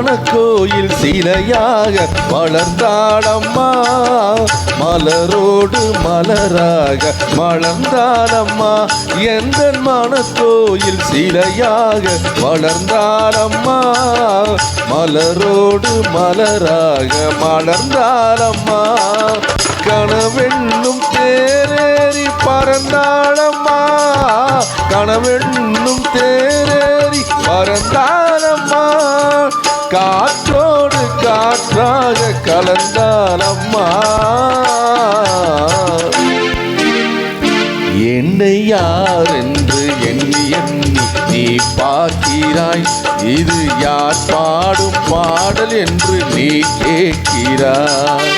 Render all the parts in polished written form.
மனக்கோயில் சிலையாக வளர்ந்தாளம்மா, மலரோடு மலராக மலர்ந்தாளம்மா. எந்த மனக்கோயில் சிலையாக வளர்ந்தாளம்மா, மலரோடு மலராக மலர்ந்தாளம்மா. கனவென்னும் தேரேறி பறந்தாளம்மா, கனவென்னும் தேரேறி பறந்தாளம்மா. காற்றோடு காற்றாக கலந்தாளம்மா. என்னை யார் என்று எண்ணி எண்ணி நீ பார்க்கிறாய், இது யார் பாடும் பாடல் என்று நீ கேட்கிறாய்.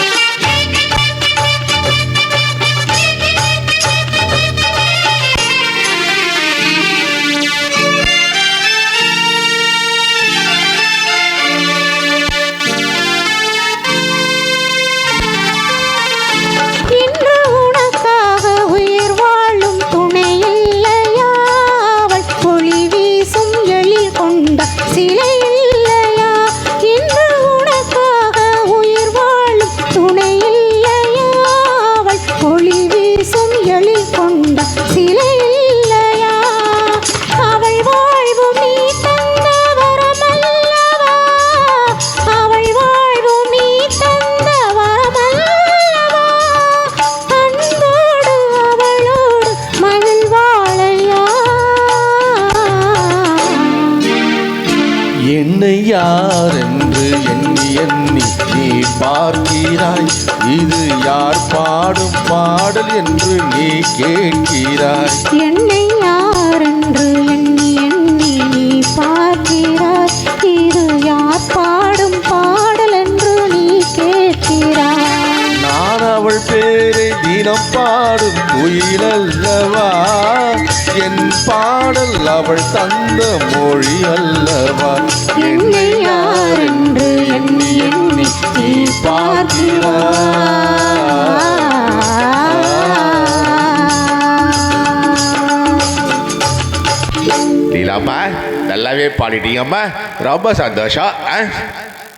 என்னை யார் என்று எண்ணி எண்ணி நீ பார்க்கிறாய், இது யார் பாடும் பாடல் என்று நீ கேட்கிறாய். என்னை யார் என்று எண்ணி எண்ணி நீ பார்க்கிறாய், இது யார் பாடும் பாடல் என்று நீ கேட்கிறாய். நான் அவள் பேரை தினம் பாடும் குயிலல்லவா, என் பாடல் அவள் தந்த மொழி அல்லவா. என்னை யார் என்று எண்ணி எண்ணி நீ பார்க்கிறாய். லீலாம்மா நல்லாவே பாடிட்டீங்கம்மா, ரொம்ப சந்தோஷம்.